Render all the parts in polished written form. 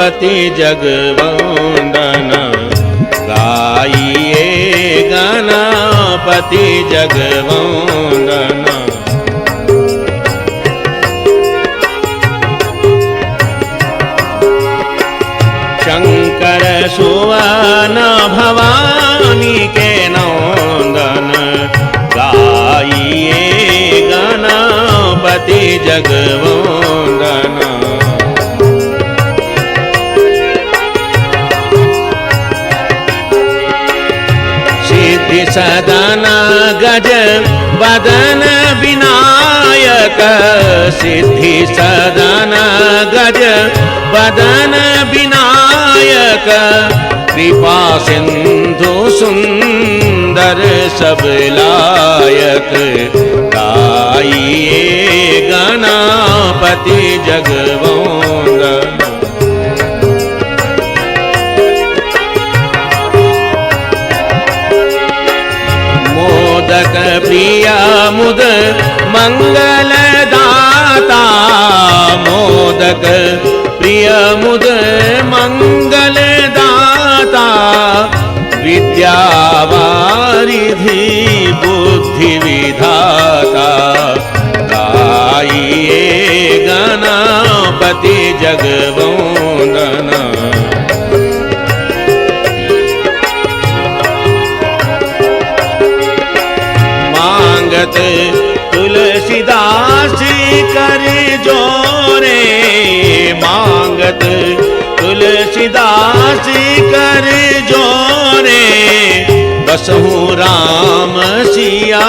गणापति जगवंदन गाइए गणापति जगवंदन। शंकर सुवन भवानी के नंदन गाइए गणापति जगवंदन। सिद्धि सदन गज वदन विनायक, सिद्धि सदन गज वदन विनायक, कृपा सिंधु सुंदर सब लायक, गाइए गणापति जगवंदन। मोदक प्रिय मुद मंगल दाता, मोदक प्रिय मुद मंगल दाता, विद्या वारिधि बुद्धि विधाता, गाइए गणापति जगवंदन। मांगत तुलसीदास कर जोरे, मांगत तुलसीदास कर जोरे, बसहु राम सिया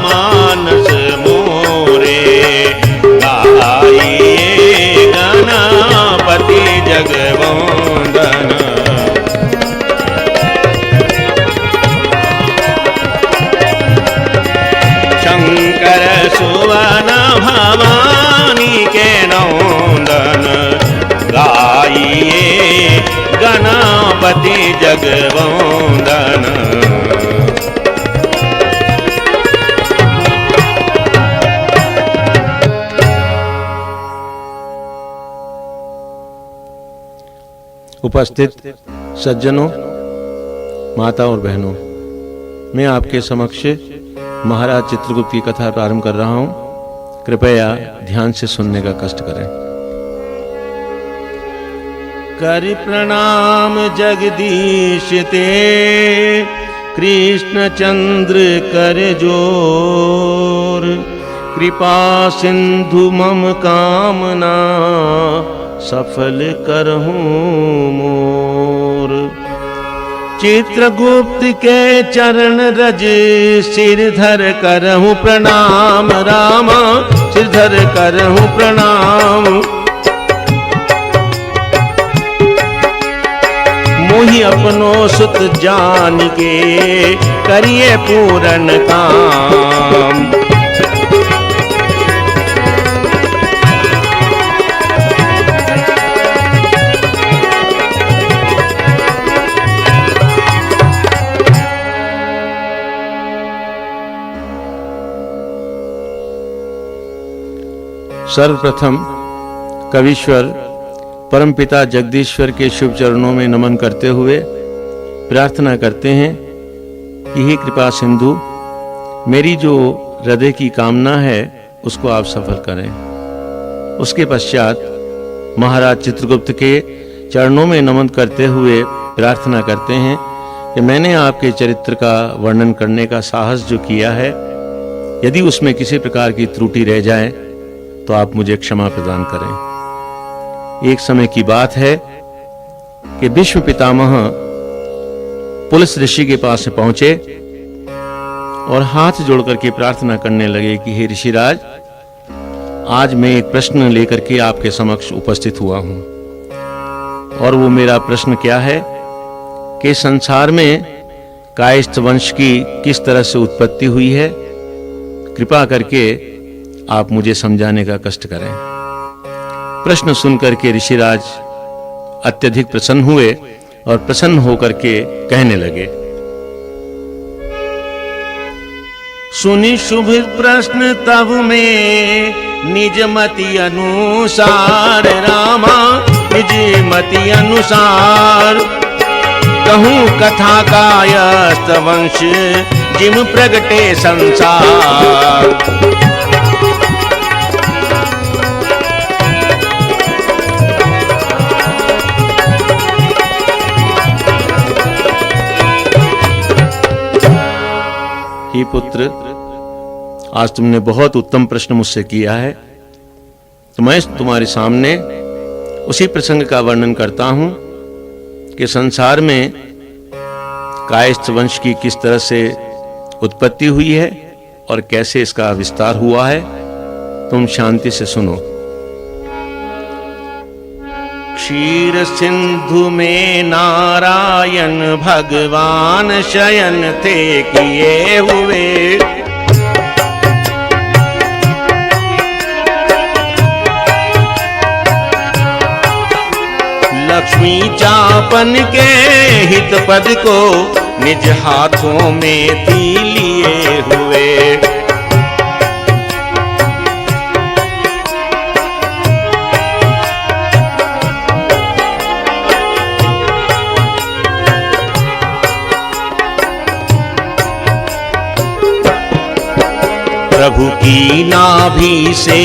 मानस मोरे, गाइए गणापति जगवंदन। शंकर सुवन भवानी के नंदन गाइए गणापति जगवंदन। उपस्थित सज्जनों, माता और बहनों, मैं आपके समक्ष महाराज चित्रगुप्त की कथा प्रारंभ कर रहा हूं। कृपया ध्यान से सुनने का कष्ट करें। कर प्रणाम जगदीश ते, कृष्ण चंद्र कर जोर, कृपा सिंधु मम कामना, सफल करहूं मोर। चित्रगुप्त के चरण रज सिरधर करहूं प्रणाम, रामा सिरधर करहूं प्रणाम। मोहि अपनो सुत जान के, करिए पूरन काम। सर्वप्रथम कवीश्वर परमपिता जगदीश्वर के शुभ चरणों में नमन करते हुए प्रार्थना करते हैं कि हे कृपा सिंधु, मेरी जो हृदय की कामना है उसको आप सफल करें। उसके पश्चात महाराज चित्रगुप्त के चरणों में नमन करते हुए प्रार्थना करते हैं कि मैंने आपके चरित्र का वर्णन करने का साहस जो किया है, यदि उसमें किसी प्रकार की त्रुटि रह जाए तो आप मुझे क्षमा प्रदान करें। एक समय की बात है कि विश्व पितामह पुलस ऋषि के पास पहुंचे और हाथ जोड़ करके प्रार्थना करने लगे कि हे ऋषिराज, आज मैं एक प्रश्न लेकर के आपके समक्ष उपस्थित हुआ हूं। और वो मेरा प्रश्न क्या है कि संसार में कायस्थ वंश की किस तरह से उत्पत्ति हुई है, कृपा करके आप मुझे समझाने का कष्ट करें। प्रश्न सुनकर के ऋषिराज अत्यधिक प्रसन्न हुए और प्रसन्न होकर के कहने लगे, सुनि शुभ प्रश्न तब में निज मति अनुसार, रामा निज मति अनुसार। कहूँ कथा कायस्थ वंश जिम प्रगटे संसार। हे पुत्र, आज तुमने बहुत उत्तम प्रश्न मुझसे किया है, तो मैं तुम्हारे सामने उसी प्रसंग का वर्णन करता हूं कि संसार में कायस्थ वंश की किस तरह से उत्पत्ति हुई है और कैसे इसका विस्तार हुआ है। तुम शांति से सुनो। क्षीर सिंधु में नारायण भगवान शयन थे किए हुए। लक्ष्मी चापन के हित पद को निज हाथों में थी लिए हुए। प्रभु की नाभि से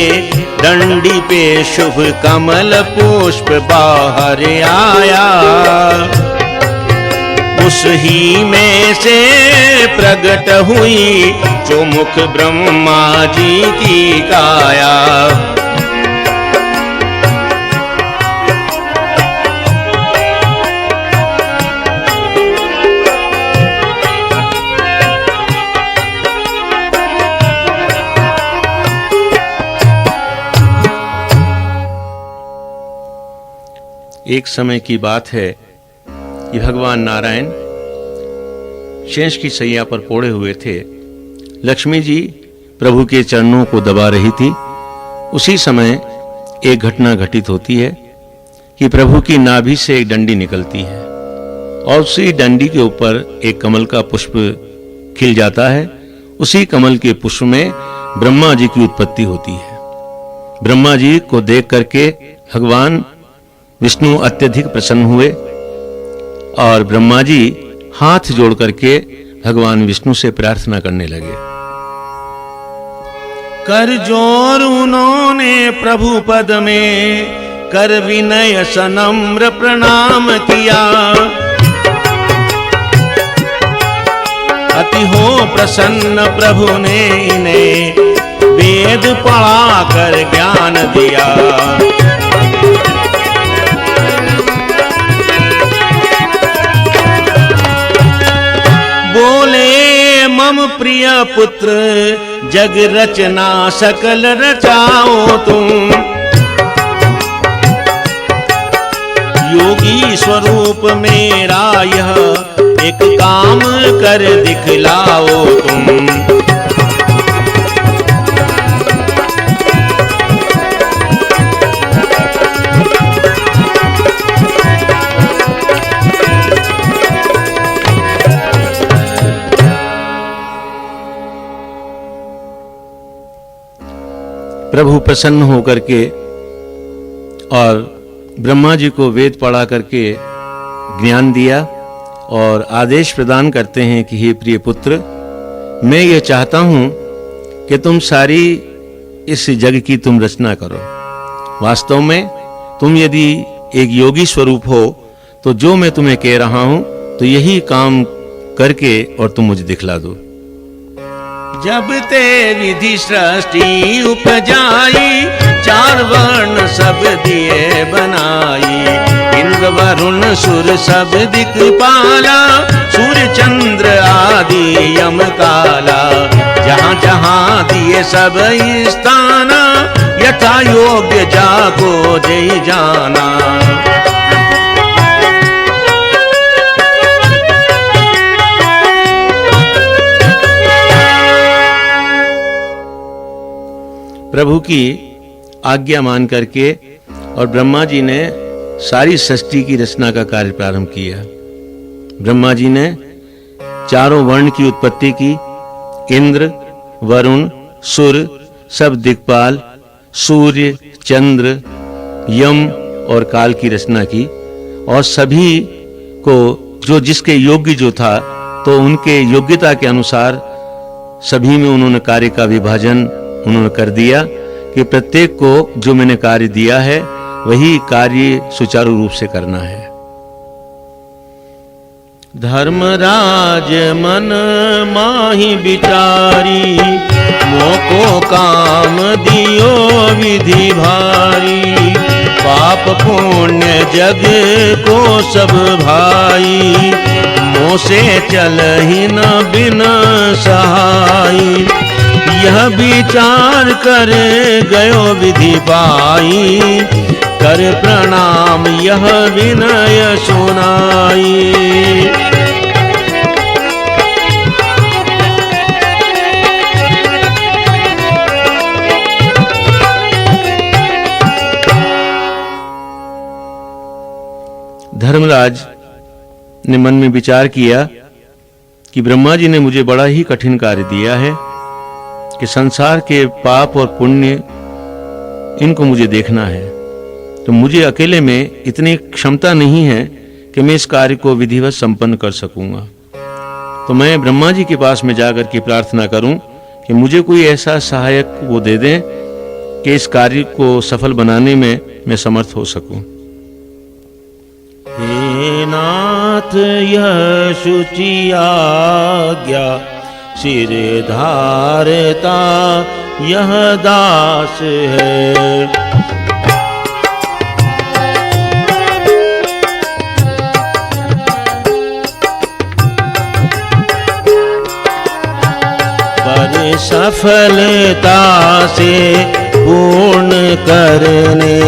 दंडी पे शुभ कमल पुष्प बाहर आया। उस ही में से प्रकट हुई जो मुख ब्रह्मा जी की काया। एक समय की बात है कि भगवान नारायण शेष की सैया पर पोड़े हुए थे। लक्ष्मी जी प्रभु के चरणों को दबा रही थी। उसी समय एक घटना घटित होती है कि प्रभु की नाभि से एक डंडी निकलती है और उसी डंडी के ऊपर एक कमल का पुष्प खिल जाता है। उसी कमल के पुष्प में ब्रह्मा जी की उत्पत्ति होती है। ब्रह्मा जी को देख करके भगवान विष्णु अत्यधिक प्रसन्न हुए और ब्रह्मा जी हाथ जोड़ करके भगवान विष्णु से प्रार्थना करने लगे। कर जोर उन्होंने प्रभु पद में कर विनय सनम्र प्रणाम किया। अति हो प्रसन्न प्रभु ने इन्हें वेद पढ़ा कर ज्ञान दिया। बोले मम प्रिय पुत्र जग रचना सकल रचाओ तुम। योगी स्वरूप मेरा यह एक काम कर दिखलाओ तुम। प्रभु प्रसन्न होकर के और ब्रह्मा जी को वेद पढ़ा करके ज्ञान दिया और आदेश प्रदान करते हैं कि हे प्रिय पुत्र, मैं ये चाहता हूं कि तुम सारी इस जग की तुम रचना करो। वास्तव में तुम यदि एक योगी स्वरूप हो तो जो मैं तुम्हें कह रहा हूं तो यही काम करके और तुम मुझे दिखला दो। जब ते विधि सृष्टि उपजाई चार वर्ण सब दिए बनाई। इंद्र वरुण सुर सब दिक्पाला सूर्य चंद्र आदि यम काला। जहाँ जहाँ दिए सब स्थाना यथा योग्य जाको जय जाना। प्रभु की आज्ञा मान करके और ब्रह्मा जी ने सारी सृष्टि की रचना का कार्य प्रारंभ किया। ब्रह्मा जी ने चारों वर्ण की उत्पत्ति की। इंद्र, वरुण, सुर, सब दिक्पाल, सूर्य, चंद्र, यम और काल की रचना की, और सभी को जो जिसके योग्य जो था, तो उनके योग्यता के अनुसार सभी में उन्होंने कार्य का विभाजन उन्होंने कर दिया कि प्रत्येक को जो मैंने कार्य दिया है वही कार्य सुचारू रूप से करना है। धर्मराज मन माही विचारी, मोको काम दियो विधि भारी। पाप पुण्य जग को सब भाई, मोसे चलहि न बिन सहाई। यह विचार कर गयो विधि पाई, कर प्रणाम यह विनय सुनाई। धर्मराज ने मन में विचार किया कि ब्रह्मा जी ने मुझे बड़ा ही कठिन कार्य दिया है कि संसार के पाप और पुण्य इनको मुझे देखना है, तो मुझे अकेले में इतनी क्षमता नहीं है कि मैं इस कार्य को विधिवत संपन्न कर सकूंगा। तो मैं ब्रह्मा जी के पास में जाकर के प्रार्थना करूं कि मुझे कोई ऐसा सहायक वो दे दें कि इस कार्य को सफल बनाने में मैं समर्थ हो सकूं। हे नाथ यह शुचि आज्ञा, सिर धारता यह दास है। पर सफलता से पूर्ण करने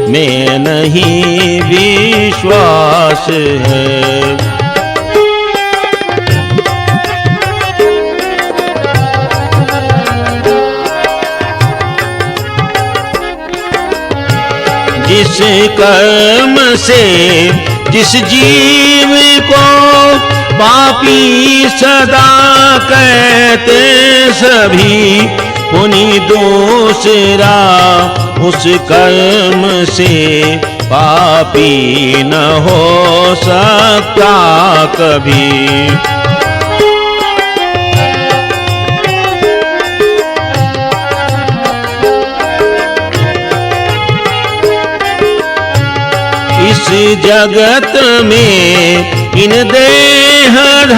में नहीं विश्वास है। जिस कर्म से जिस जीव को पापी सदा कहते सभी, पुनि दूसरा उस कर्म से पापी न हो सकता कभी। इस जगत में इन देहधारी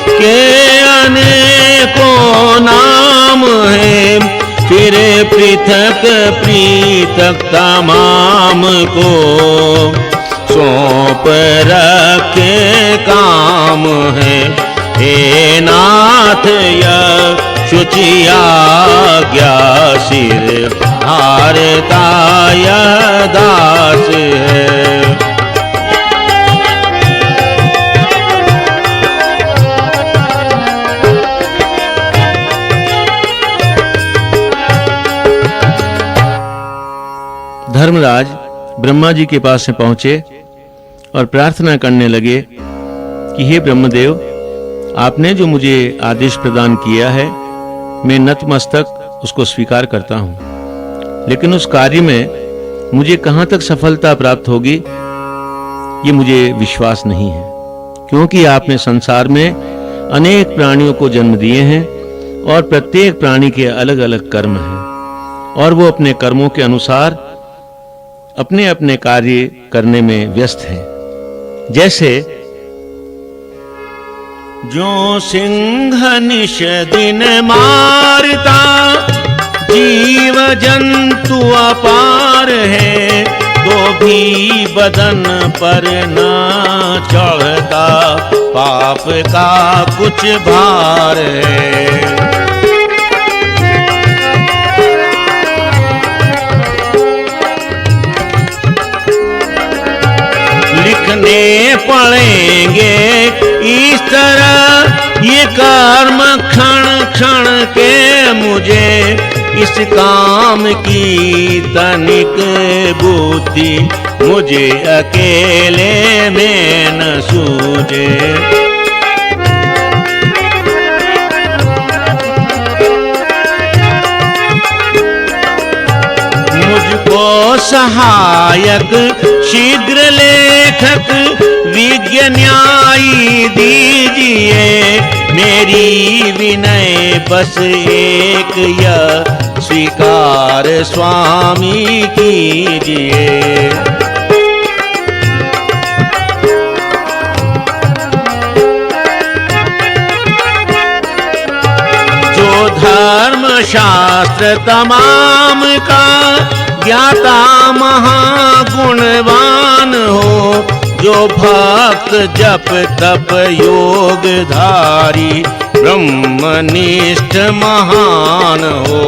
के अनेकों नाम है, फिर पृथक पृथक तमाम को सौंप रखे काम है। हे नाथ यह शुचि आज्ञा, सिर धारता यह दास है। धर्मराज ब्रह्मा जी के पास में पहुंचे और प्रार्थना करने लगे कि हे ब्रह्मदेव, आपने जो मुझे आदेश प्रदान किया है मैं नतमस्तक उसको स्वीकार करता हूं, लेकिन उस कार्य में मुझे कहां तक सफलता प्राप्त होगी ये मुझे विश्वास नहीं है, क्योंकि आपने संसार में अनेक प्राणियों को जन्म दिए हैं और प्रत्येक प्राणी के अलग अलग कर्म हैं और वो अपने कर्मों के अनुसार अपने अपने कार्य करने में व्यस्त हैं। जैसे जो सिंह निश दिन मारता जीव जंतु अपार है, तो भी बदन पर न चढ़ता पाप का कुछ भार है। लिखने पड़ेंगे इस तरह ये कर्म क्षण क्षण के मुझे, इस काम की तनिक बुद्धि मुझे अकेले में न सूझे। मुझको सहायक शीघ्र लेखक विज्ञ न्यायी दीजिए, मेरी विनय बस एक यह स्वीकार स्वामी कीजिए। जो धर्म शास्त्र तमाम का ज्ञाता महागुणवान हो, जो भक्त जप तप योग धारी ब्रह्मनिष्ठ महान हो।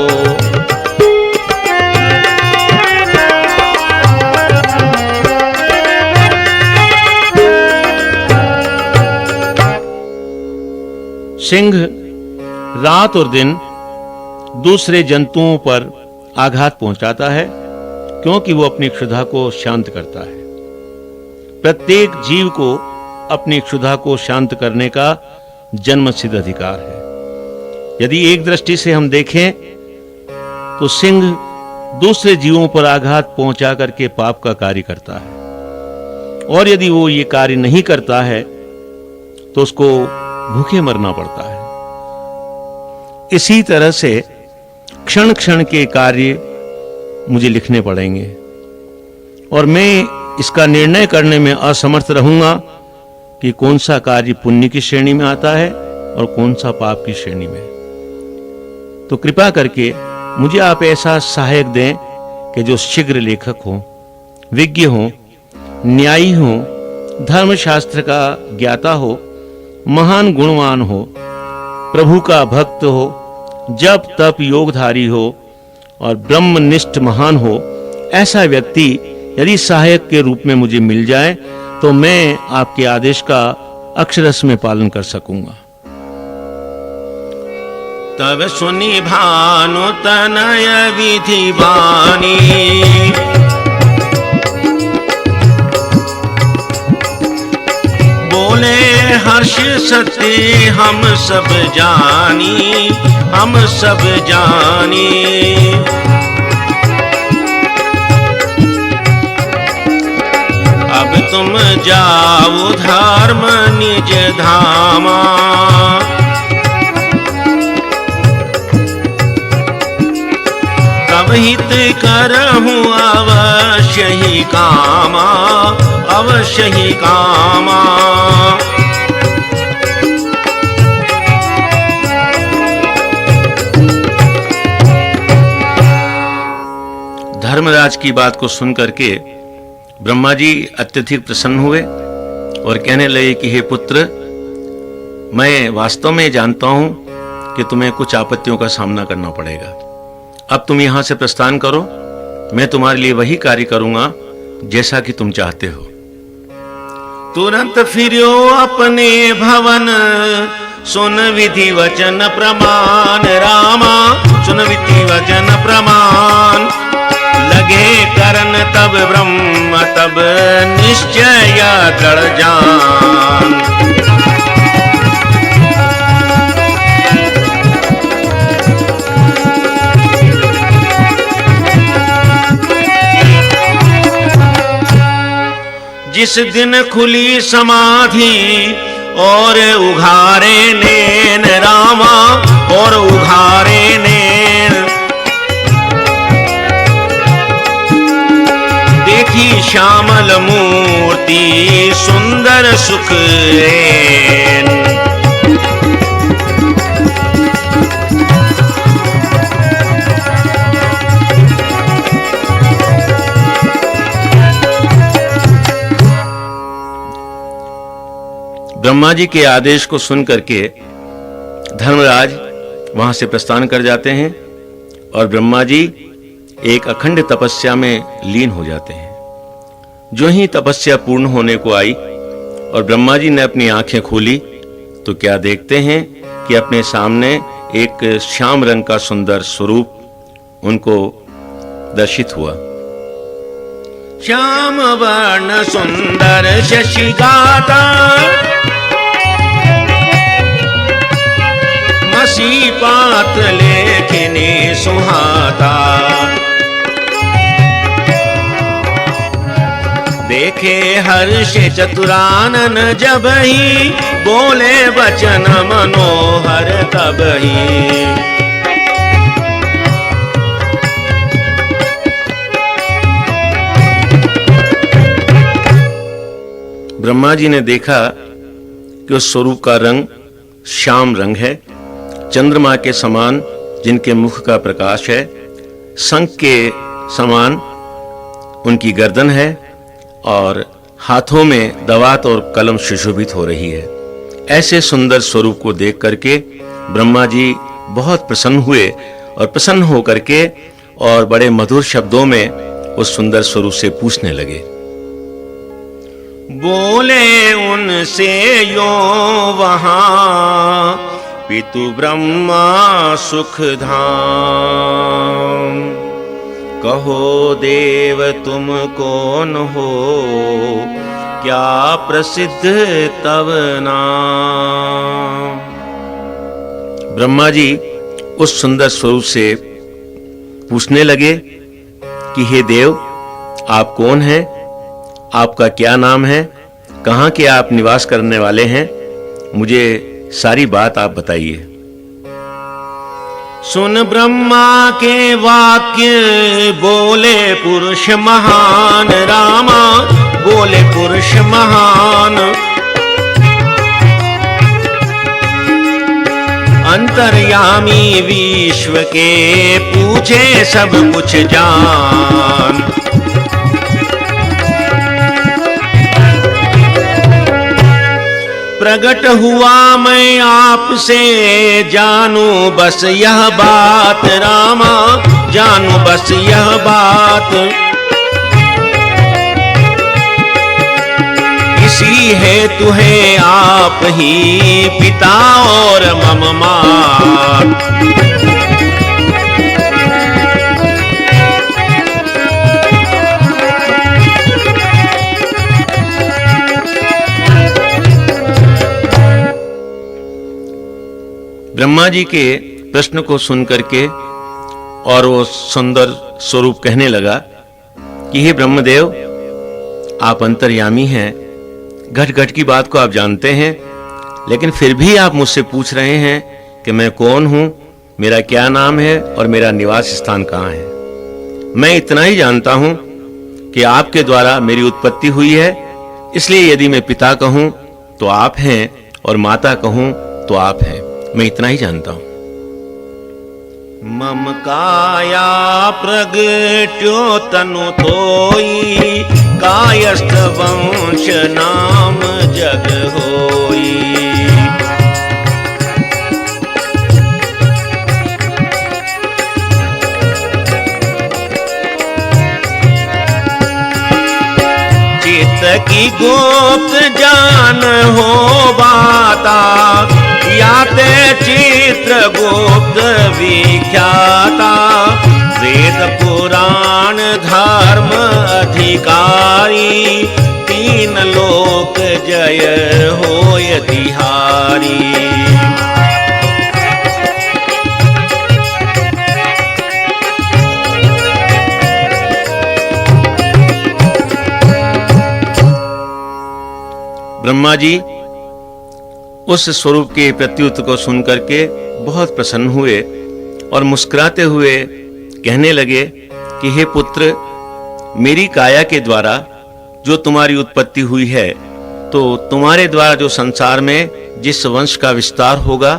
सिंह रात और दिन दूसरे जंतुओं पर आघात पहुंचाता है, क्योंकि वो अपनी क्षुधा को शांत करता है। प्रत्येक जीव को अपनी क्षुधा को शांत करने का जन्मसिद्ध अधिकार है। यदि एक दृष्टि से हम देखें तो सिंह दूसरे जीवों पर आघात पहुंचा करके पाप का कार्य करता है, और यदि वो ये कार्य नहीं करता है तो उसको भूखे मरना पड़ता है। इसी तरह से क्षण क्षण के कार्य मुझे लिखने पड़ेंगे, और मैं इसका निर्णय करने में असमर्थ रहूंगा कि कौन सा कार्य पुण्य की श्रेणी में आता है और कौन सा पाप की श्रेणी में। तो कृपा करके मुझे आप ऐसा सहायक दें कि जो शीघ्र लेखक हो, विज्ञ हो, न्यायी हो, धर्मशास्त्र का ज्ञाता हो, महान गुणवान हो, प्रभु का भक्त हो, जप तप योगधारी हो और ब्रह्मनिष्ठ महान हो। ऐसा व्यक्ति यदि सहायक के रूप में मुझे मिल जाए तो मैं आपके आदेश का अक्षरश में पालन कर सकूंगा। तब सुनी भानु तनय विधि वाणी, बोले हर्ष सत्य हम सब जानी, हम सब जानी। अब तुम जाओ धर्म निज धामा, तब हित करहूँ अवश्य ही कामा, अवश्य ही कामा। धर्मराज की बात को सुन करके ब्रह्मा जी अत्यधिक प्रसन्न हुए और कहने लगे कि हे पुत्र, मैं वास्तव में जानता हूं कि तुम्हें कुछ आपत्तियों का सामना करना पड़ेगा। अब तुम यहां से प्रस्थान करो, मैं तुम्हारे लिए वही कार्य करूंगा जैसा कि तुम चाहते हो। तुरंत फिरो अपने भवन, सुन विधि वचन प्रमाण रामा, सुन विधि वचन प्रमाण। लगे करन तब ब्रह्म तब निश्चय दृढ़ जान। जिस दिन खुली समाधि और उघारे नैन रामा, और उघारे नैन। देखी श्यामल मूर्ति सुंदर सुख रैन। ब्रह्मा जी के आदेश को सुन करके धर्मराज वहां से प्रस्थान कर जाते हैं और ब्रह्मा जी एक अखंड तपस्या में लीन हो जाते हैं। जो ही तपस्या पूर्ण होने को आई और ब्रह्मा जी ने अपनी आंखें खोली तो क्या देखते हैं कि अपने सामने एक श्याम रंग का सुंदर स्वरूप उनको दर्शित हुआ। श्याम वर्ण सुंदर शशिगाता, मसी पात लेखिने सुहाता। देखे हर्ष चतुरानन जबहि, बोले वचन मनोहर तबहि। ब्रह्मा जी ने देखा कि उस स्वरूप का रंग श्याम रंग है, चंद्रमा के समान जिनके मुख का प्रकाश है, शंख के समान उनकी गर्दन है और हाथों में दवात और कलम सुशोभित हो रही है। ऐसे सुंदर स्वरूप को देख करके ब्रह्मा जी बहुत प्रसन्न हुए और प्रसन्न होकर के और बड़े मधुर शब्दों में उस सुंदर स्वरूप से पूछने लगे। बोले उनसे यो वहां पितु ब्रह्मा सुख धाम, कहो देव तुम कौन हो, क्या प्रसिद्ध तव नाम। ब्रह्मा जी उस सुंदर स्वरूप से पूछने लगे कि हे देव, आप कौन हैं, आपका क्या नाम है, कहाँ के आप निवास करने वाले हैं, मुझे सारी बात आप बताइए। सुन ब्रह्मा के वाक्य बोले पुरुष महान, रामा बोले पुरुष महान। अंतर्यामी विश्व के पूछे सब कुछ जान, प्रगट हुआ मैं आपसे जानू बस यह बात, रामा जानू बस यह बात। इसी हेतु है आप ही पिता और मम मात। ब्रह्मा जी के प्रश्न को सुन करके और वो सुंदर स्वरूप कहने लगा कि हे ब्रह्मदेव, आप अंतर्यामी हैं, घट घट की बात को आप जानते हैं, लेकिन फिर भी आप मुझसे पूछ रहे हैं कि मैं कौन हूं, मेरा क्या नाम है और मेरा निवास स्थान कहाँ है। मैं इतना ही जानता हूं कि आपके द्वारा मेरी उत्पत्ति हुई है, इसलिए यदि मैं पिता कहूं तो आप हैं और माता कहूं तो आप हैं, मैं इतना ही जानता हूं। मम काया प्रगट्यो तनु तोई, कायस्थ वंश नाम जग होई। चित्त की गुप्त जान हो बाता, याते चित्रगुप्त विख्याता। वेद पुराण धर्म अधिकारी, तीन लोक जय होय तिहारी। ब्रह्मा जी उस स्वरूप के प्रत्युत्तर को सुनकर के बहुत प्रसन्न हुए और मुस्कुराते हुए कहने लगे कि हे पुत्र, मेरी काया के द्वारा जो तुम्हारी उत्पत्ति हुई है, तो तुम्हारे द्वारा जो संसार में जिस वंश का विस्तार होगा,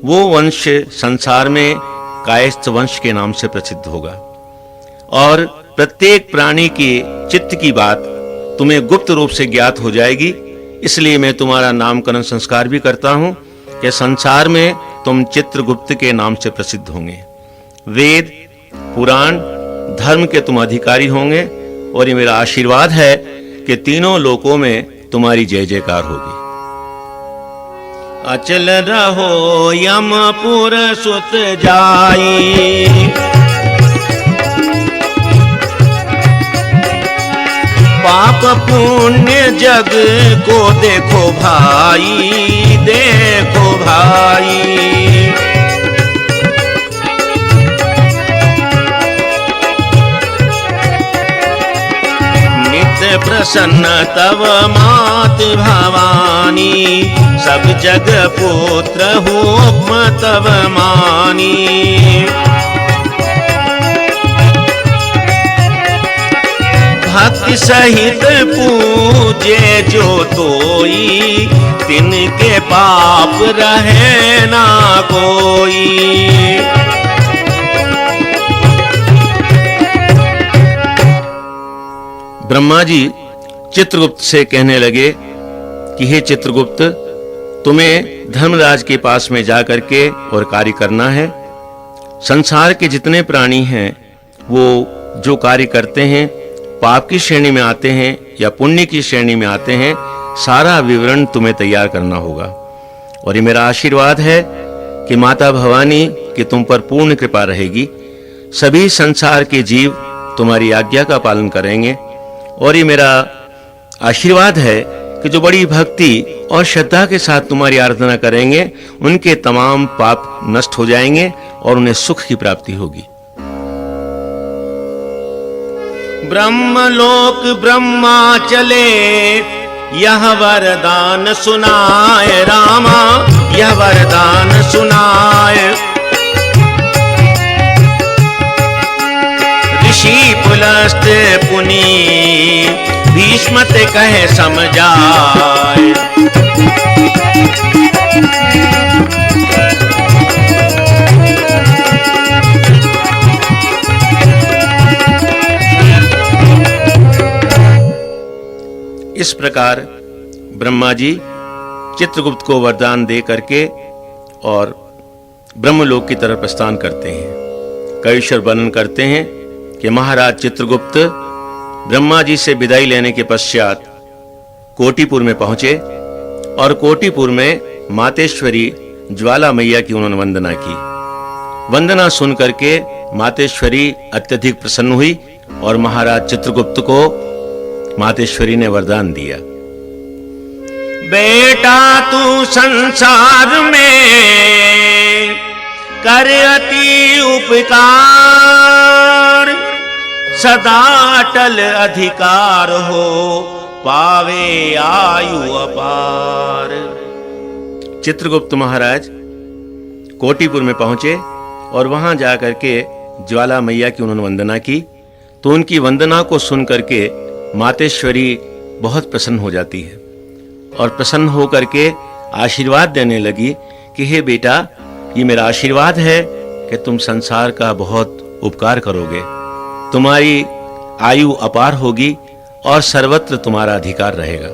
वो वंश संसार में कायस्थ वंश के नाम से प्रसिद्ध होगा। और प्रत्येक प्राणी की चित्त की बात तुम्हें गुप्त रूप से ज्ञात हो जाएगी, इसलिए मैं तुम्हारा नामकरण संस्कार भी करता हूं कि संसार में तुम चित्रगुप्त के नाम से प्रसिद्ध होंगे। वेद पुराण धर्म के तुम अधिकारी होंगे और ये मेरा आशीर्वाद है कि तीनों लोकों में तुम्हारी जय जयकार होगी। अचल रहो यमपुर सुत जाई, पाप पुण्य जग को देखो भाई, देखो भाई। नित्य प्रसन्न तव मात भवानी, सब जग पुत्र हुक्म तव मानी। भक्ति सहित पूजे जो तोई, तिनके पाप रहे ना कोई। ब्रह्मा जी चित्रगुप्त से कहने लगे कि हे चित्रगुप्त, तुम्हें धर्मराज के पास में जाकर के और कार्य करना है। संसार के जितने प्राणी हैं वो जो कार्य करते हैं, पाप की श्रेणी में आते हैं या पुण्य की श्रेणी में आते हैं, सारा विवरण तुम्हें तैयार करना होगा। और ये मेरा आशीर्वाद है कि माता भवानी की तुम पर पूर्ण कृपा रहेगी। सभी संसार के जीव तुम्हारी आज्ञा का पालन करेंगे। और ये मेरा आशीर्वाद है कि जो बड़ी भक्ति और श्रद्धा के साथ तुम्हारी आराधना करेंगे, उनके तमाम पाप नष्ट हो जाएंगे और उन्हें सुख की प्राप्ति होगी। ब्रह्मलोक ब्रह्मा चले, यह वरदान सुनाए रामा, यह वरदान सुनाए। ऋषि पुलस्त्य पुनि भीष्म ते कहे समझाए। इस प्रकार ब्रह्मा जी चित्रगुप्त को वरदान दे करके और ब्रह्मलोक की तरफ प्रस्थान करते हैं। कवीश्वर वर्णन करते हैं कि महाराज चित्रगुप्त ब्रह्मा जी से विदाई लेने के पश्चात कोटिपुर में पहुंचे और कोटिपुर में मातेश्वरी ज्वाला मैया की उन्होंने वंदना की। वंदना सुन करके मातेश्वरी अत्यधिक प्रसन्न हुई और महाराज चित्रगुप्त को मातेश्वरी ने वरदान दिया, बेटा तू संसार में कर अति उपकार, सदा अटल अधिकार हो पावे आयु अपार। चित्रगुप्त महाराज कोटिपुर में पहुंचे और वहां जाकर के ज्वाला मैया की उन्होंने वंदना की। तो उनकी वंदना को सुन करके मातेश्वरी बहुत प्रसन्न हो जाती है और प्रसन्न होकर के आशीर्वाद देने लगी कि हे बेटा, ये मेरा आशीर्वाद है कि तुम संसार का बहुत उपकार करोगे, तुम्हारी आयु अपार होगी और सर्वत्र तुम्हारा अधिकार रहेगा।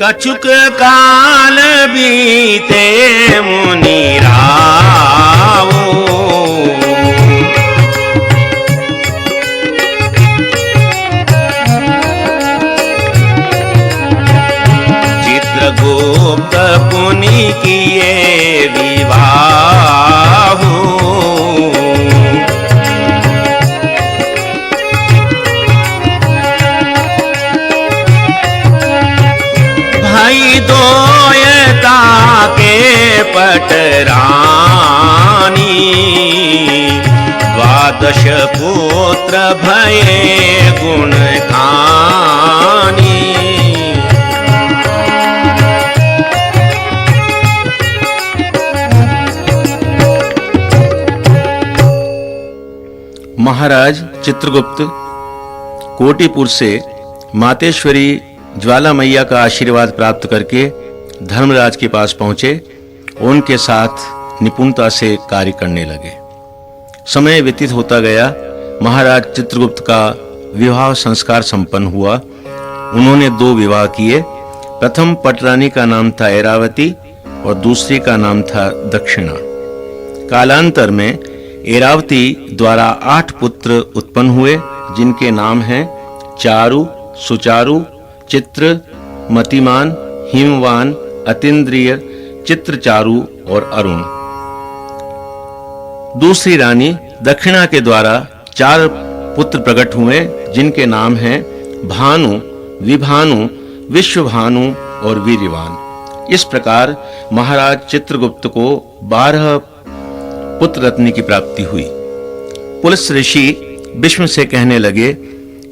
कछुक काल बीते मुनि रावो, चित्रगुप्त पुनि किए विवाह, भाई दोयता के पटरानी, द्वादश पुत्र भये गुण खानी। महाराज चित्रगुप्त कोटिपुर से मातेश्वरी ज्वाला मैया का आशीर्वाद प्राप्त करके धर्मराज के पास पहुंचे। उनके साथ निपुणता से कार्य करने लगे। समय व्यतीत होता गया। महाराज चित्रगुप्त का विवाह संस्कार संपन्न हुआ। उन्होंने 2 विवाह किए। प्रथम पटरानी का नाम था ऐरावती और दूसरी का नाम था दक्षिणा। कालांतर में ऐरावती द्वारा 8 पुत्र उत्पन्न हुए, जिनके नाम हैं चारु, सुचारु, चित्र, मतिमान, हिमवान, अतीन्द्रिय, चित्रचारु और अरुण। दूसरी रानी दक्षिणा के द्वारा 4 पुत्र प्रकट हुए, जिनके नाम हैं भानु, विभानु, विश्वभानु और वीर्यवान। इस प्रकार महाराज चित्रगुप्त को 12 पुत्र रत्न की प्राप्ति हुई। पुलस्त्य ऋषि भीष्म से कहने लगे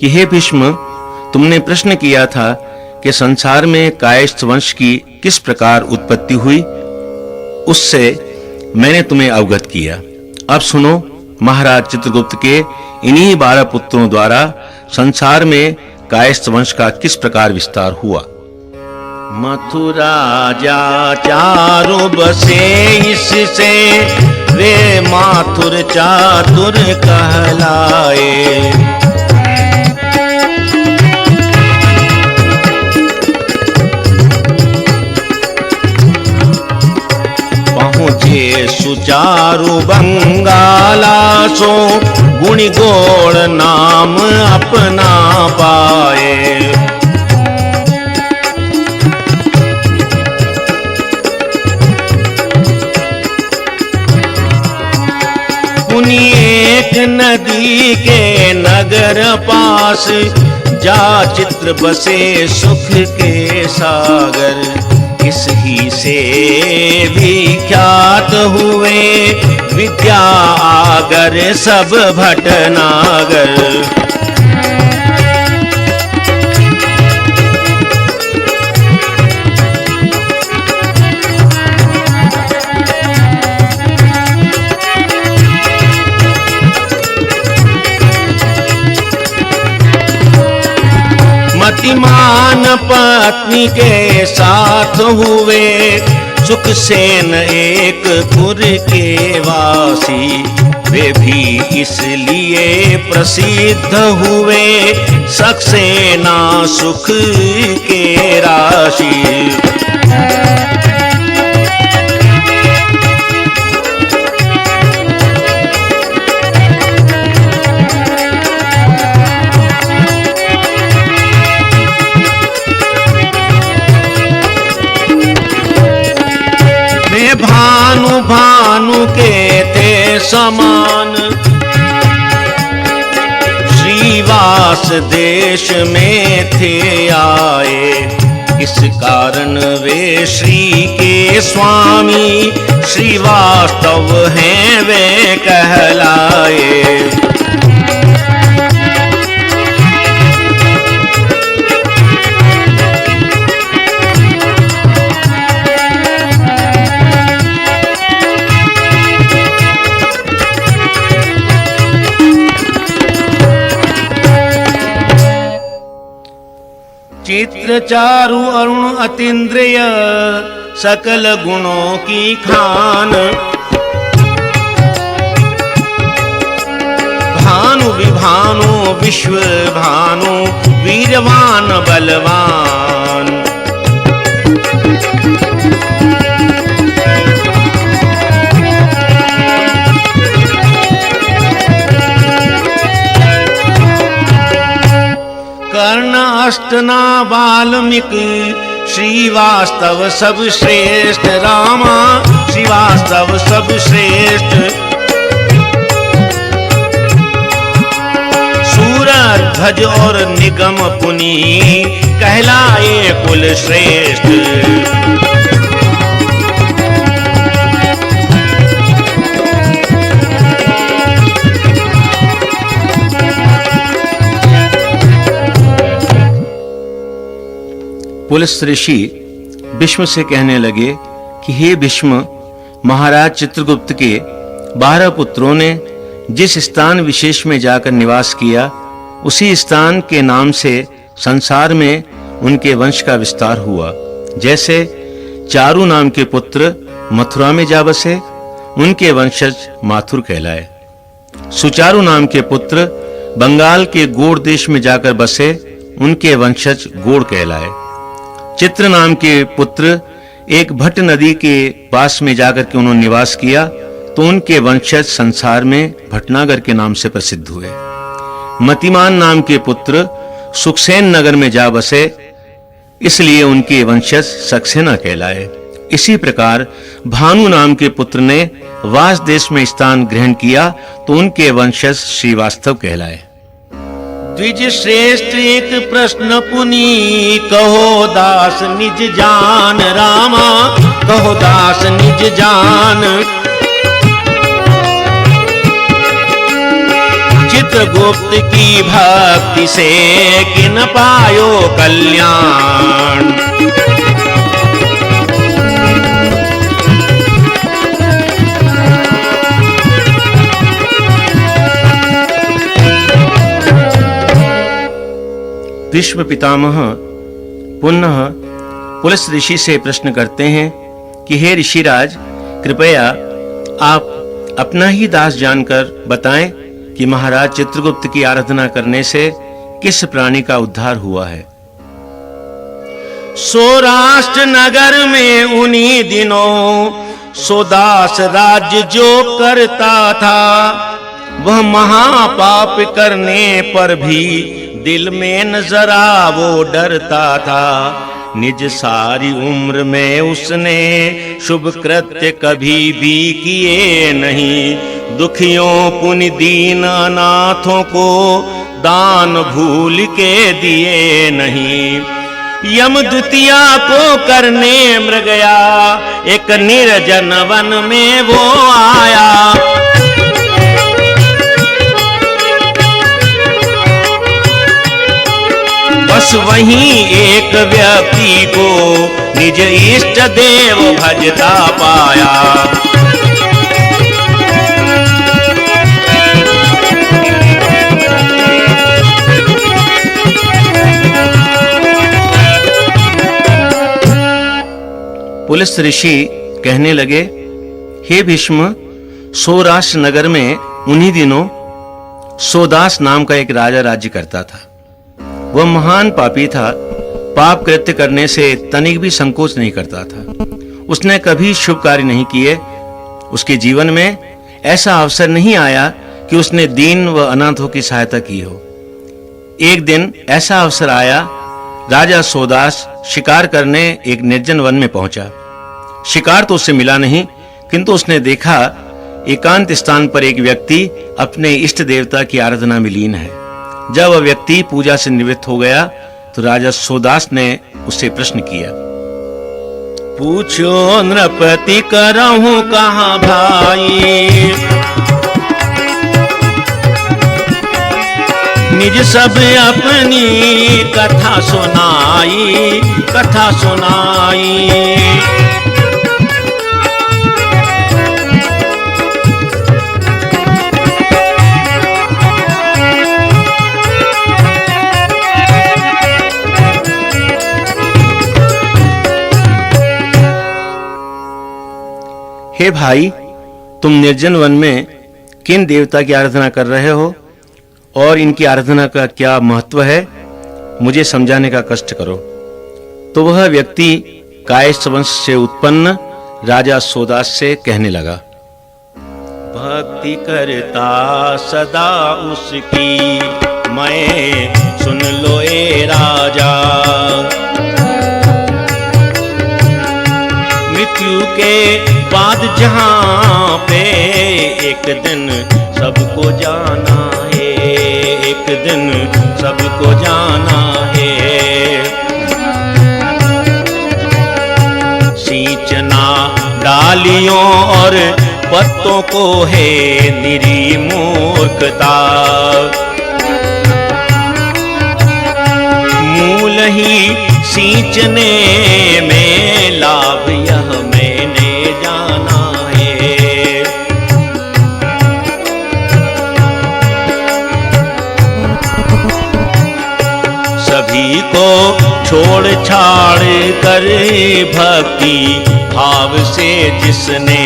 कि हे भीष्म, तुमने प्रश्न किया था कि संसार में कायस्थ वंश की किस प्रकार उत्पत्ति हुई, उससे मैंने तुम्हें अवगत किया। अब सुनो, महाराज चित्रगुप्त के इन्हीं 12 पुत्रों द्वारा संसार में कायस्थ वंश का किस प्रकार विस्तार हुआ। मथुरा जा चारु बसे इससे, वे माथुर चातुर कहलाए। पहुँचे सुचारु बंगाला सो, गुणी गोड़ नाम अपना पाए। एक नदी के नगर पास, जा चित्र बसे सुख के सागर। इस ही से विख्यात हुए विद्या आगर सब भटनागर। मतिमान पत्नी के साथ हुए, सुखसेन एक पुर के वासी। वे भी इसलिए प्रसिद्ध हुए, सक्सेना सुख के राशि। भानु भानु के थे समान, श्रीवास देश में थे आए। इस कारण वे श्री के स्वामी, श्रीवास्तव हैं वे कहलाए। चित्र चारु अरुण अतीन्द्रिय, सकल गुणों की खान। भानु विभानु विश्व भानु, वीरवान बलवान। कर्ण अष्टना वाल्मीकि, श्रीवास्तव सब श्रेष्ठ। रामा श्रीवास्तव सब श्रेष्ठ। सूरज ध्वज और निगम पुनि, कहलाए कुल श्रेष्ठ। पुलस्त ऋषि भीष्म से कहने लगे कि हे भीष्म, महाराज चित्रगुप्त के 12 पुत्रों ने जिस स्थान विशेष में जाकर निवास किया, उसी स्थान के नाम से संसार में उनके वंश का विस्तार हुआ। जैसे चारु नाम के पुत्र मथुरा में जा बसे, उनके वंशज माथुर कहलाए। सुचारु नाम के पुत्र बंगाल के गोड़ देश में जाकर बसे, उनके वंशज गोड़ कहलाए। चित्र नाम के पुत्र एक भट्ट नदी के पास में जाकर के उन्होंने निवास किया, तो उनके वंशज संसार में भटनागर के नाम से प्रसिद्ध हुए। मतिमान नाम के पुत्र सुखसेन नगर में जा बसे, इसलिए उनके वंशज सक्सेना कहलाए। इसी प्रकार भानु नाम के पुत्र ने वास देश में स्थान ग्रहण किया, तो उनके वंशज श्रीवास्तव कहलाए। द्विज श्रेष्ठ एक प्रश्न पुनि, कहो दास निज जान। रामा कहो दास निज जान। चित्रगुप्त की भक्ति से किन पायो कल्याण। भीष्म पितामह पुनः पुलस्त ऋषि से प्रश्न करते हैं कि हे ऋषिराज, कृपया आप अपना ही दास जानकर बताएं कि महाराज चित्रगुप्त की आराधना करने से किस प्राणी का उद्धार हुआ है। सौराष्ट्र नगर में उन्हीं दिनों सोदास राज्य जो करता था, वह महापाप करने पर भी दिल में न जरा वो डरता था। निज सारी उम्र में उसने शुभ कृत्य कभी भी किए नहीं। दुखियों पुण्य दीन अनाथों को दान भूल के दिए नहीं। यम द्वितीया को करने मृगया एक निर्जन वन में वो आया। बस वहीं एक व्यक्ति को निज इष्ट देव भजता पाया। पुलस्त ऋषि कहने लगे, हे भीष्म, सौराष्ट्र नगर में उन्हीं दिनों सोदास नाम का एक राजा राज्य करता था। वह महान पापी था, पाप कृत्य करने से तनिक भी संकोच नहीं करता था। उसने कभी शुभ कार्य नहीं किए। उसके जीवन में ऐसा अवसर नहीं आया कि उसने दीन व अनाथों की सहायता की हो। एक दिन ऐसा अवसर आया, राजा सोदास शिकार करने एक निर्जन वन में पहुंचा। शिकार तो उससे मिला नहीं, किंतु उसने देखा एकांत स्थान पर एक व्यक्ति अपने इष्ट देवता की आराधना में लीन है। जब वह व्यक्ति पूजा से निवृत्त हो गया तो राजा सोदास ने उससे प्रश्न किया, पूछो नृपति करहूं कहाँ भाई। निज सब अपनी कथा सुनाई, कथा सुनाई। हे भाई, तुम निर्जन वन में किन देवता की आराधना कर रहे हो और इनकी आराधना का क्या महत्व है, मुझे समझाने का कष्ट करो। तो वह व्यक्ति कायस्थ वंश से उत्पन्न राजा सोदास से कहने लगा, भक्ति करता सदा उसकी मैं सुन लो ए राजा। मृत्यु के बाद जहां पे एक दिन सबको जाना है, एक दिन सबको जाना है। सींचना डालियों और पत्तों को है निरी मूर्खता। मूल ही सींचने में लाभ यह मैंने जाना है। सभी को छोड़ छाड़ कर भक्ति भाव से जिसने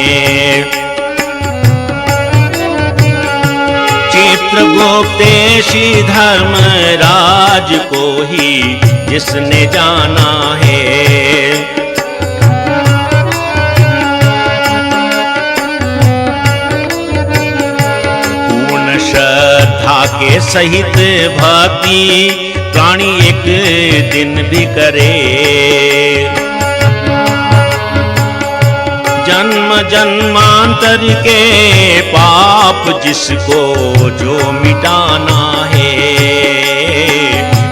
चित्रगुप्तेशी धर्मराज को ही जिसने जाना है। पूर्ण श्रद्धा के सहित भक्ति प्राणी एक दिन भी करे। जन्म जन्मांतर के पाप जिसको जो मिटाना है,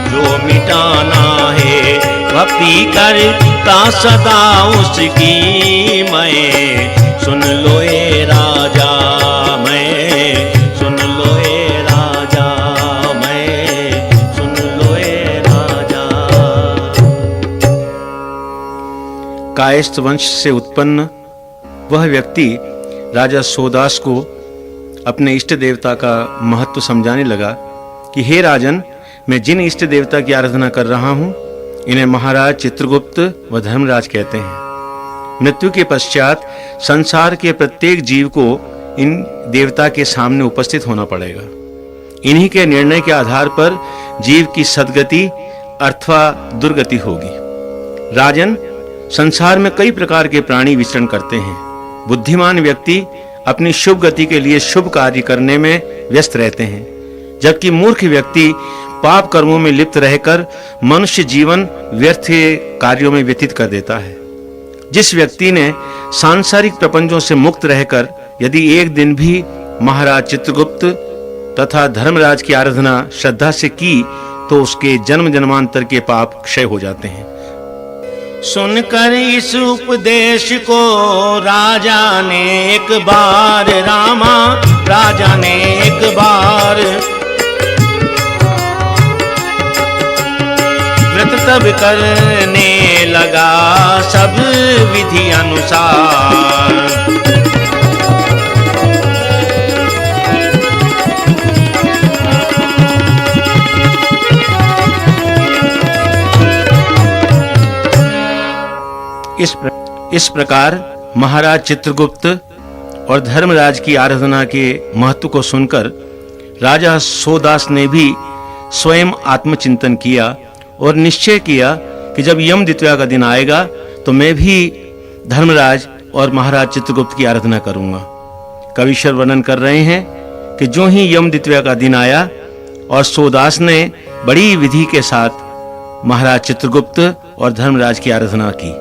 जो मिटाना है। भक्ति करता सदा उसकी मैं सुन लो ए राजा, मैं सुन लो ए राजा। कायस्थ वंश से उत्पन्न वह व्यक्ति राजा सोदास को अपने इष्ट देवता का महत्व समझाने लगा कि हे राजन, मैं जिन इष्ट देवता की आराधना कर रहा हूँ इन्हें महाराज चित्रगुप्त व धर्मराज कहते हैं। मृत्यु के पश्चात संसार के प्रत्येक जीव को इन देवता के सामने उपस्थित होना पड़ेगा। इन्हीं के निर्णय के आधार पर जीव की सद्गति अथवा दुर्गति होगी। राजन, संसार में कई प्रकार के प्राणी विचरण करते हैं। बुद्धिमान व्यक्ति अपनी शुभ गति के लिए शुभ कार्य करने में व्यस्त रहते हैं, जबकि मूर्ख व्यक्ति पाप कर्मों में लिप्त रहकर मनुष्य जीवन व्यर्थ कार्यों में व्यतीत कर देता है। जिस व्यक्ति ने सांसारिक प्रपंचों से मुक्त रहकर यदि एक दिन भी महाराज चित्रगुप्त तथा धर्मराज की आराधना श्रद्धा से की तो उसके जन्म जन्मांतर के पाप क्षय हो जाते हैं। सुनकर इस उपदेश को राजा ने एक बार, रामा राजा ने एक बार व्रत तब करने लगा सब विधि अनुसार। इस प्रकार महाराज चित्रगुप्त और धर्मराज की आराधना के महत्व को सुनकर राजा सोदास ने भी स्वयं आत्मचिंतन किया और निश्चय किया कि जब यम द्वितीया का दिन आएगा तो मैं भी धर्मराज और महाराज चित्रगुप्त की आराधना करूंगा। कविश्वर वर्णन कर रहे हैं कि जो ही यम द्वितीया का दिन आया और सोदास ने बड़ी विधि के साथ महाराज चित्रगुप्त और धर्मराज की आराधना की।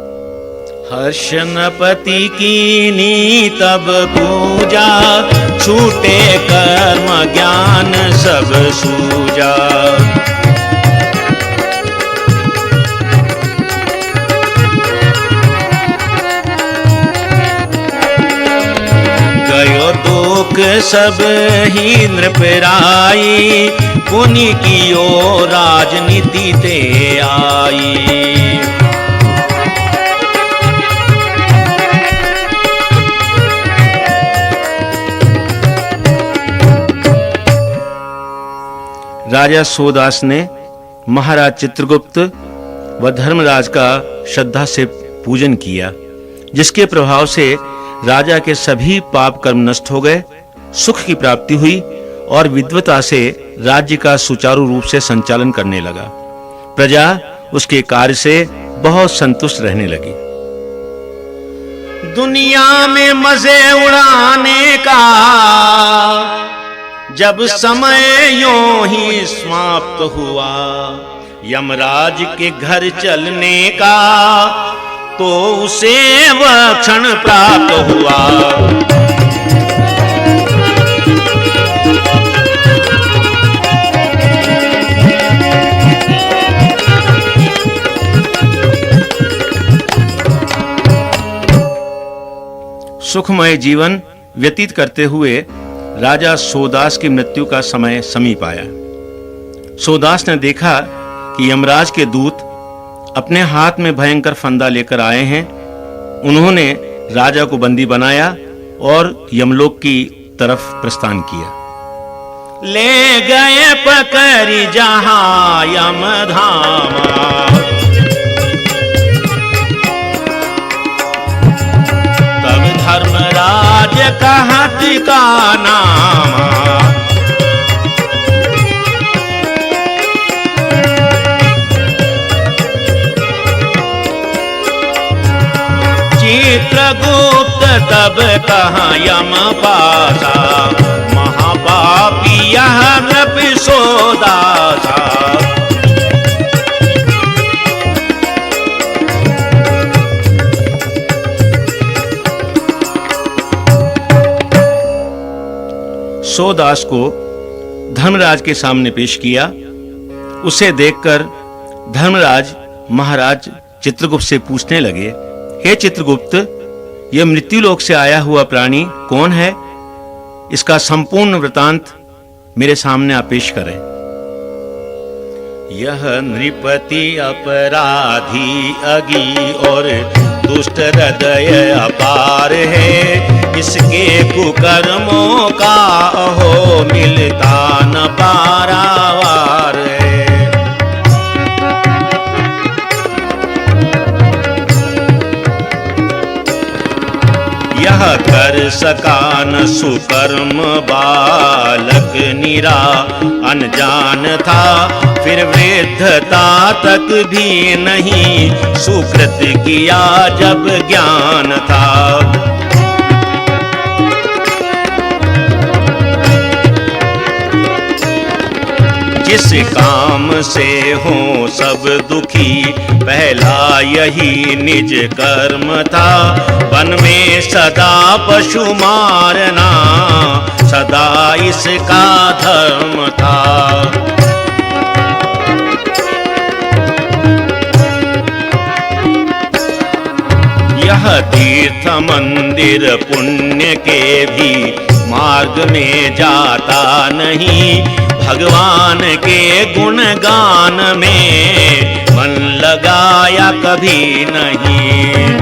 हर्षनपति कीनी तब पूजा, छूटे कर्म ज्ञान सब सूजा। गयो दुख सब ही नृपराई, पुनि कियो राजनीति ते आई। राजा सोदास ने महाराज चित्रगुप्त व धर्मराज का श्रद्धा से पूजन किया, जिसके प्रभाव से राजा के सभी पाप कर्म नष्ट हो गए, सुख की प्राप्ति हुई और विद्वता से राज्य का सुचारू रूप से संचालन करने लगा। प्रजा उसके कार्य से बहुत संतुष्ट रहने लगी। दुनिया में मजे उड़ाने का जब समय यूं ही समाप्त हुआ, यमराज के घर चलने का तो उसे वह क्षण प्राप्त हुआ। सुखमय जीवन व्यतीत करते हुए राजा सोदास की मृत्यु का समय समीप आया। सोदास ने देखा कि यमराज के दूत अपने हाथ में भयंकर फंदा लेकर आए हैं। उन्होंने राजा को बंदी बनाया और यमलोक की तरफ प्रस्थान किया। ले गए पकड़ी जहां यमधामा, तब धर्मराज कहत का नामा। चित्रगुप्त तब कहाँ यम पासा, महापापी यह नृप सोदासा। सोदास को धर्मराज के सामने पेश किया। उसे देखकर धर्मराज महाराज चित्रगुप्त से पूछने लगे, हे चित्रगुप्त, यह मृत्युलोक से आया हुआ प्राणी कौन है? इसका संपूर्ण वृतांत मेरे सामने आप पेश करें। यह नृपति अपराधी अगी और दुष्ट हृदय अपार है, इसके कुकर्मों का हो मिलता न पारावार है। यह कर सका न सुकर्म बालक निरा अनजान था, फिर वृद्धता तक भी नहीं सुकृत किया जब ज्ञान था। जिस काम से हो सब दुखी पहला यही निज कर्म था, वन में सदा पशु मारना सदा इसका धर्म था। यह तीर्थ मंदिर पुण्य के भी मार्ग में जाता नहीं, भगवान के गुणगान में मन लगाया कभी नहीं।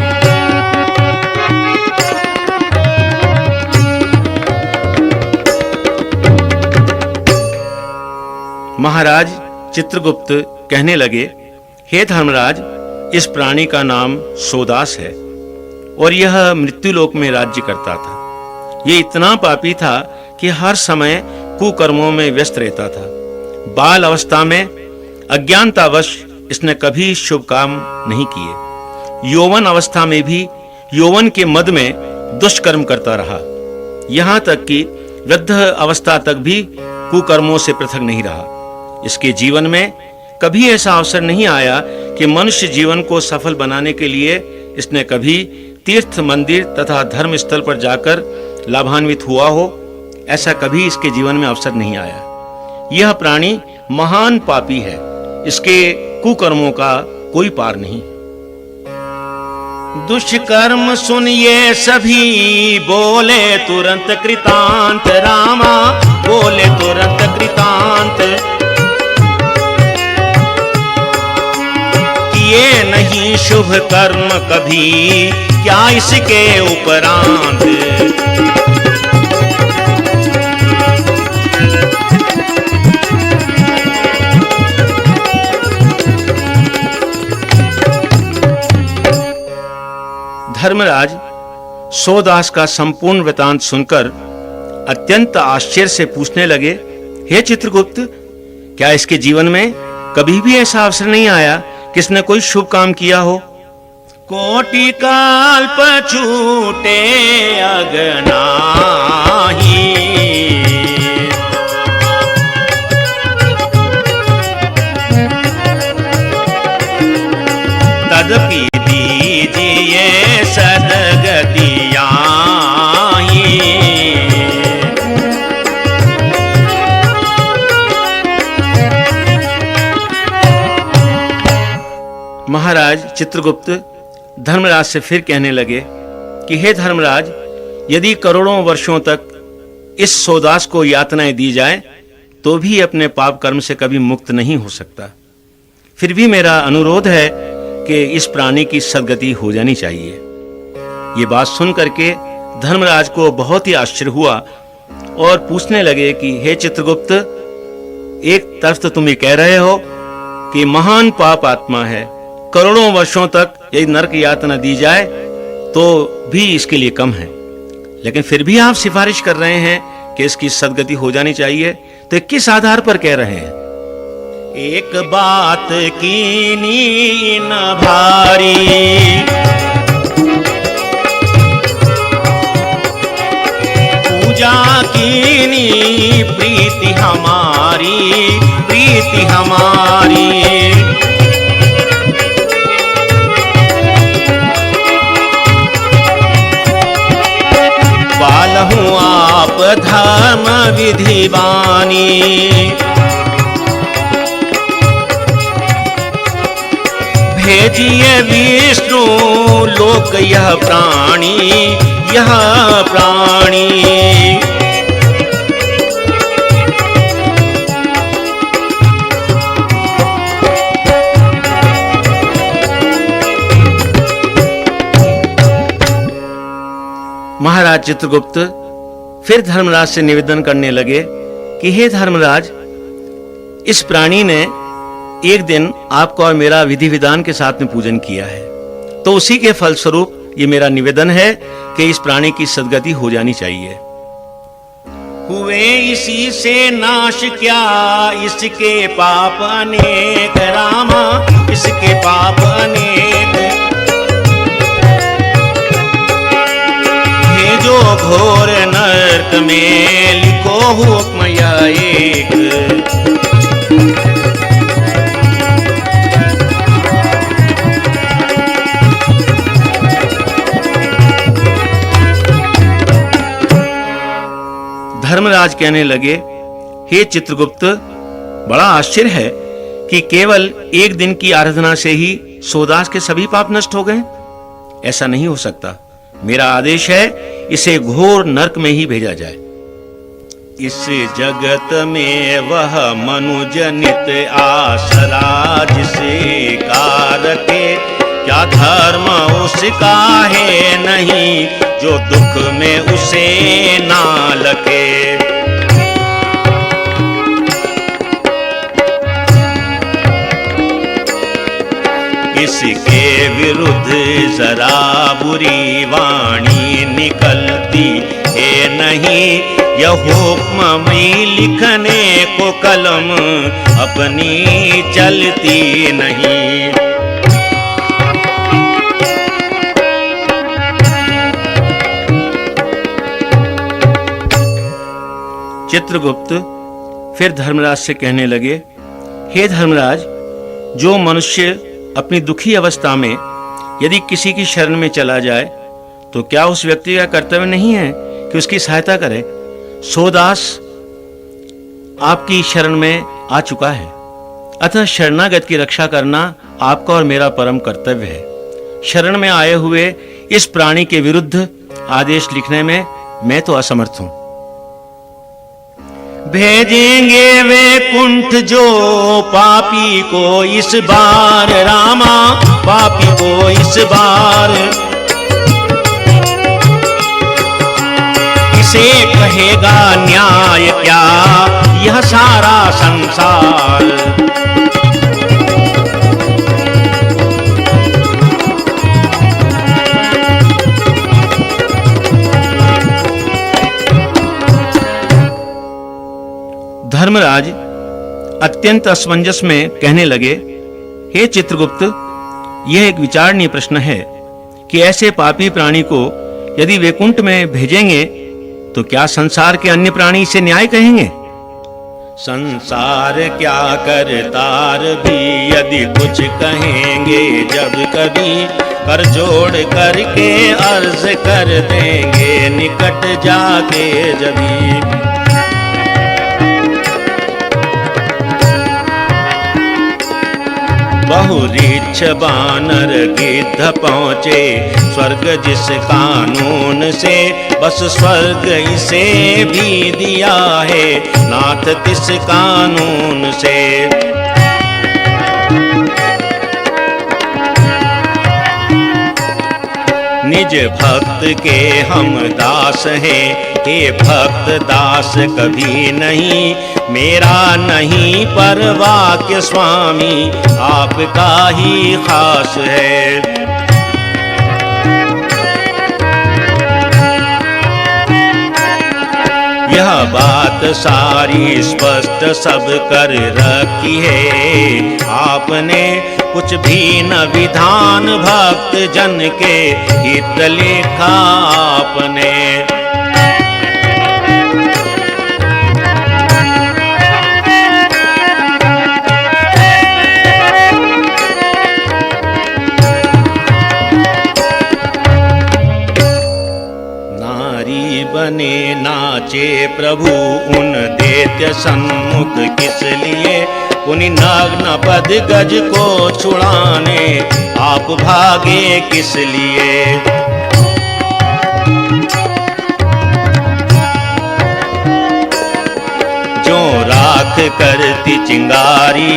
महाराज चित्रगुप्त कहने लगे, हे धर्मराज, इस प्राणी का नाम सोदास है और यह मृत्युलोक में राज्य करता था। ये इतना पापी था कि हर समय कुकर्मों में व्यस्त रहता था। बाल अवस्था में अज्ञानतावश इसने कभी शुभ काम नहीं किए। यौवन अवस्था में भी यौवन के मद में दुष्कर्म करता रहा, यहाँ तक कि वृद्ध अवस्था तक भी कुकर्मों से पृथक नहीं रहा। इसके जीवन में कभी ऐसा अवसर नहीं आया कि मनुष्य जीवन को सफल बनाने के लिए इसने कभी तीर्थ मंदिर तथा धर्म स्थल पर जाकर लाभान्वित हुआ हो। ऐसा कभी इसके जीवन में अवसर नहीं आया। यह प्राणी महान पापी है, इसके कुकर्मों का कोई पार नहीं। दुष्कर्म सुनिए सभी बोले तुरंत कृतांत, रामा बोले तुरंत कृतांत। किए नहीं शुभ कर्म कभी क्या इसके उपरांत। धर्मराज सोदास का संपूर्ण वृतांत सुनकर अत्यंत आश्चर्य से पूछने लगे, हे चित्रगुप्त, क्या इसके जीवन में कभी भी ऐसा अवसर नहीं आया कि इसने कोई शुभ काम किया हो? कोटि कल्प छूटे अगनाही, तदपि दीजिए सदगतियाँ। महाराज चित्रगुप्त धर्मराज से फिर कहने लगे कि हे धर्मराज, यदि करोड़ों वर्षों तक इस सोदास को यातनाएं दी जाए तो भी अपने पाप कर्म से कभी मुक्त नहीं हो सकता। फिर भी मेरा अनुरोध है कि इस प्राणी की सद्गति हो जानी चाहिए। ये बात सुन करके धर्मराज को बहुत ही आश्चर्य हुआ और पूछने लगे कि हे चित्रगुप्त, एक तरफ तो तुम ये कह रहे हो कि महान पाप आत्मा है, करोड़ों वर्षों तक यदि नरक यातना दी जाए तो भी इसके लिए कम है, लेकिन फिर भी आप सिफारिश कर रहे हैं कि इसकी सद्गति हो जानी चाहिए, तो किस आधार पर कह रहे हैं? एक बात कीनी न भारी, पूजा कीनी प्रीति हमारी, प्रीति हमारी। बालहूँ आप धर्म विधि बानी, भेजिए विष्णु लोक यह प्राणी, यह प्राणी। महाराज चित्रगुप्त फिर धर्मराज से निवेदन करने लगे कि हे धर्मराज, इस प्राणी ने एक दिन आपको और मेरा विधि विधान के साथ में पूजन किया है, तो उसी के फलस्वरूप ये मेरा निवेदन है कि इस प्राणी की सद्गति हो जानी चाहिए। हुए इसी से नाश क्या इसके पाप अनेक, रामा इसके पाप अनेक। हे जो घोर नरक में लिखो हुक्म यह एक। धर्मराज कहने लगे, हे चित्रगुप्त, बड़ा आश्चर्य है कि केवल एक दिन की आराधना से ही सोदास के सभी पाप नष्ट हो गए। ऐसा नहीं हो सकता। मेरा आदेश है, इसे घोर नरक में ही भेजा जाए। इस जगत में वह मनुज नित आसरा जिसे कारके, क्या धर्म उसका है नहीं जो दुख में उसे ना लगे। इसके विरुद्ध जरा बुरी वाणी निकलती है नहीं, यह हुक्म में लिखने को कलम अपनी चलती नहीं। चित्रगुप्त फिर धर्मराज से कहने लगे, हे धर्मराज, जो मनुष्य अपनी दुखी अवस्था में यदि किसी की शरण में चला जाए तो क्या उस व्यक्ति का कर्तव्य नहीं है कि उसकी सहायता करे? सोदास आपकी शरण में आ चुका है, अतः शरणागत की रक्षा करना आपका और मेरा परम कर्तव्य है। शरण में आए हुए इस प्राणी के विरुद्ध आदेश लिखने में मैं तो असमर्थ हूं। भेजेंगे वे कुंठ जो पापी को इस बार, रामा पापी को इस बार। इसे कहेगा न्याय क्या यह सारा संसार। धर्मराज अत्यंत असमंजस में कहने लगे, हे चित्रगुप्त, यह एक विचारणीय प्रश्न है कि ऐसे पापी प्राणी को यदि वैकुंठ में भेजेंगे तो क्या संसार के अन्य प्राणी इसे न्याय कहेंगे? संसार क्या करतार भी यदि कुछ कहेंगे जब कभी, कर जोड़ करके अर्ज कर देंगे निकट जाके जभी। बहुरीछ बानर गिद्ध पहुँचे स्वर्ग जिस कानून से, बस स्वर्ग इसे भी दिया है नाथ तिस कानून से। निज भक्त के हम दास हैं, हे भक्त दास कभी नहीं, मेरा नहीं पर वाक्य स्वामी आपका ही खास है। यह बात सारी स्पष्ट सब कर रखी है आपने, कुछ भी न विधान भक्त जन के हित लिखा आपने। नारी बने नाचे प्रभु उन दैत्य सम्मुख किस लिए, उन्हीं नग्न पद गज को छुड़ाने आप भागे किस लिए। जो राख करती चिंगारी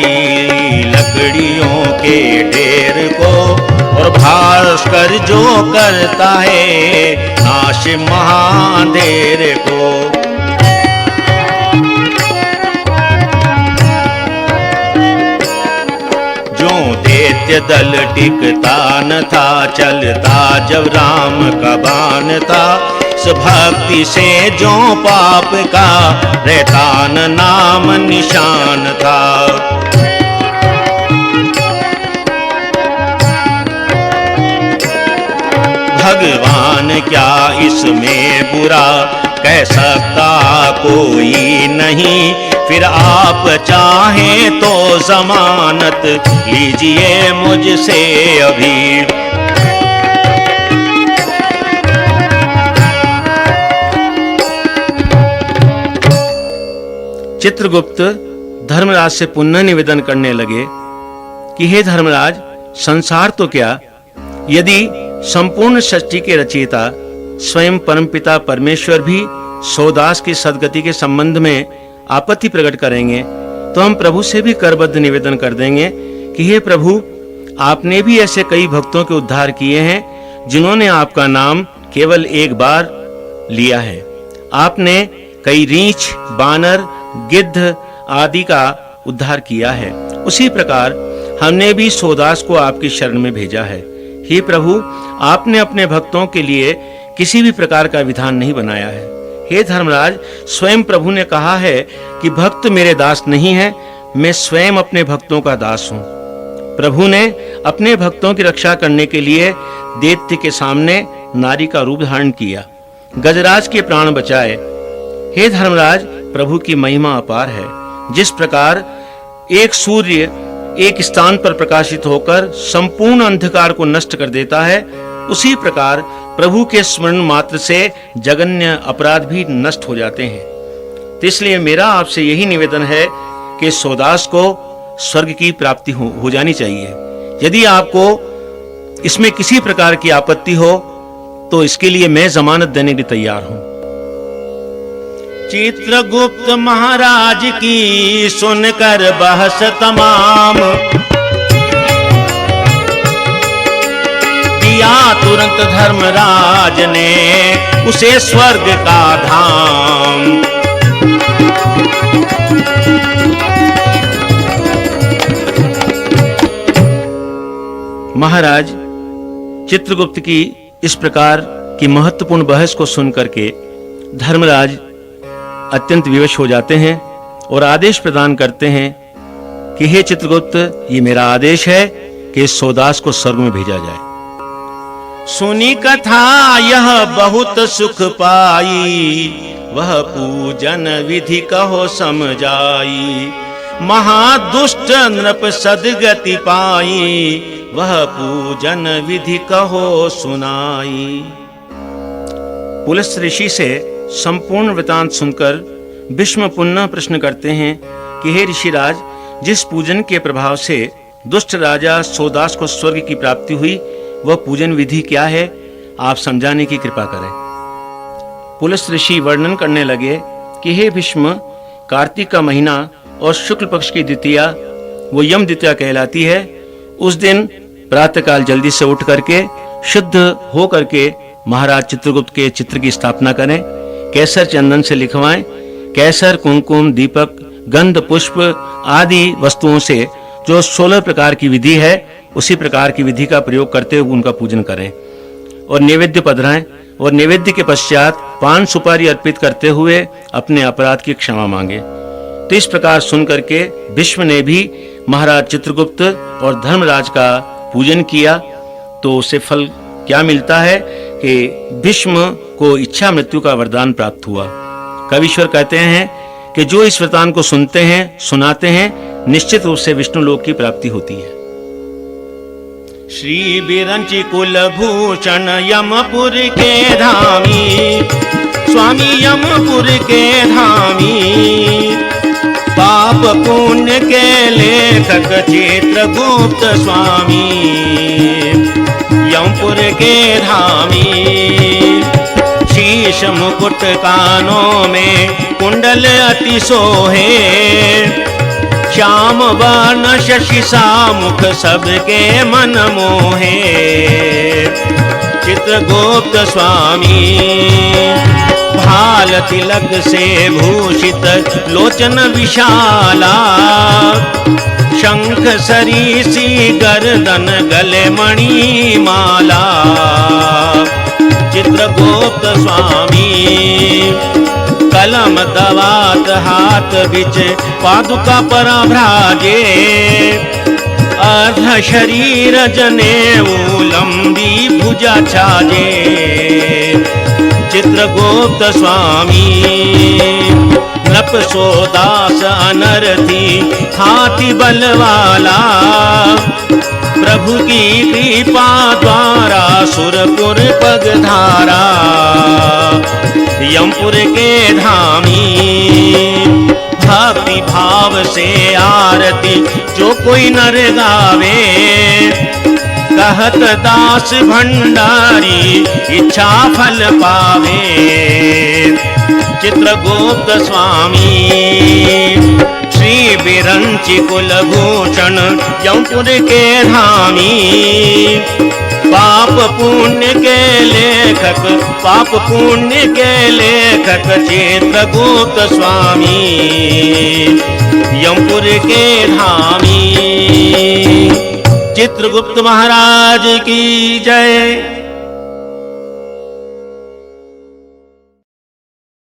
लकड़ियों के ढेर को, और भार होकर जो करता है नाश महांधेर को। जो दैत्य दल टिकता न था, चलता जब राम का बाण था, भक्ति से जो पाप का रहता न नाम निशान था। भगवान क्या इसमें बुरा कह सकता कोई नहीं, फिर आप चाहें तो जमानत लीजिए मुझसे अभी। चित्रगुप्त धर्मराज से पुनः निवेदन करने लगे कि हे धर्मराज, संसार तो क्या, यदि संपूर्ण सृष्टि के रचयिता स्वयं परमपिता परमेश्वर भी सौदास की सद्गति के संबंध में आपत्ति प्रकट करेंगे तो हम प्रभु से भी करबद्ध निवेदन कर देंगे कि हे प्रभु, आपने भी ऐसे कई भक्तों के उद्धार किए हैं जिन्होंने आपका नाम केवल एक बार लिया है। आपने कई रीछ, बानर, गिद्ध आदि का उद्धार किया है। उसी प्रकार हमने भी सौदास को आपकी शरण में भेजा है। हे प्रभु, आपने अपने भक्तों के लिए किसी भी प्रकार का विधान नहीं बनाया है। हे धर्मराज, स्वयं प्रभु ने कहा है कि भक्त मेरे दास नहीं है, मैं स्वयं अपने भक्तों का दास हूँ। प्रभु ने अपने भक्तों की रक्षा करने के लिए दैत्य के सामने नारी का रूप धारण किया, गजराज के प्राण बचाए। हे धर्मराज, प्रभु की महिमा अपार है। जिस प्रकार एक सूर्य एक स्थान पर प्रकाशित होकर संपूर्ण अंधकार को नष्ट कर देता है, उसी प्रकार प्रभु के स्मरण मात्र से जघन्य अपराध भी नष्ट हो जाते हैं। तो इसलिए मेरा आपसे यही निवेदन है कि सौदास को स्वर्ग की प्राप्ति हो जानी चाहिए। यदि आपको इसमें किसी प्रकार की आपत्ति हो तो इसके लिए मैं जमानत देने के लिए तैयार हूं। चित्रगुप्त महाराज की सुनकर बहस तमाम, दिया तुरंत धर्मराज ने उसे स्वर्ग का धाम। महाराज, चित्रगुप्त की इस प्रकार की महत्वपूर्ण बहस को सुनकर के धर्मराज अत्यंत विवश हो जाते हैं और आदेश प्रदान करते हैं कि हे चित्रगुप्त, ये मेरा आदेश है कि इस सौदास को स्वर्ग में भेजा जाए। सुनी कथा यह बहुत सुख पाई, वह पूजन विधि कहो समझाई। महादुष्ट नृप सद्गति पाई, वह पूजन विधि कहो सुनाई। पुलस्त ऋषि से संपूर्ण वृतांत सुनकर भीष्म पुनः प्रश्न करते हैं कि हे ऋषिराज, जिस पूजन के प्रभाव से दुष्ट राजा सौदास को स्वर्ग की प्राप्ति हुई, वह पूजन विधि क्या है, आप समझाने की कृपा करें। पुलस्त ऋषि वर्णन करने लगे कि हे भीष्म, कार्तिक का महीना और शुक्ल पक्ष की द्वितीया, वो यम द्वितीया कहलाती है। उस दिन प्रातःकाल जल्दी से उठ करके शुद्ध हो करके महाराज चित्रगुप्त के चित्र की स्थापना करें। केसर चंदन से लिखवाएं। केसर, कुमकुम, दीपक, गंध, पुष्प आदि वस्तुओं से जो 16 प्रकार की विधि है, उसी प्रकार की विधि का प्रयोग करते हुए उनका पूजन करें और नैवेद्य पधराएं और नैवेद्य के पश्चात पान सुपारी अर्पित करते हुए अपने अपराध की क्षमा मांगे। तो इस प्रकार सुन करके भीष्म ने भी महाराज चित्रगुप्त और धर्मराज का पूजन किया। तो उसे फल क्या मिलता है कि भीष्म को इच्छा मृत्यु का वरदान प्राप्त हुआ। कविश्वर कहते हैं कि जो इस वरदान को सुनते हैं, सुनाते हैं, निश्चित रूप से विष्णु लोक की प्राप्ति होती है। श्री बिरंची कुलभूषण यमपुर के धामी, स्वामी यमपुर के धामी। पाप पुण्य के लेखक चित्रगुप्त स्वामी, यमपुर के धामी। शीश मुकुट कानों में कुंडल अति सोहे, श्याम वर्ण शशि सामुख सबके मन मोहे। चित्रगुप्त स्वामी भाल तिलक से भूषित लोचन विशाला शंख सरीसी गर्दन गले मणि माला चित्रगुप्त स्वामी कलम दवात हाथ बिच पादुका पराभ्राजे अर्ध शरीर जनेऊ लंबी भुजा छाजे चित्रगुप्त स्वामी नृप सोदास अनरथी हाथी बलवाला प्रभु की कृपा द्वारा सुरपुर पगधारा यमपुर के धामी भक्ति भाव से आरती जो कोई नर गावे कहत दास भंडारी इच्छा फल पावे चित्रगुप्त स्वामी श्री बिरंची कुलभूषण यमपुर के धामी पाप पुण्य के लेखक चित्रगुप्त स्वामी यमपुर के धामी चित्रगुप्त महाराज की जय।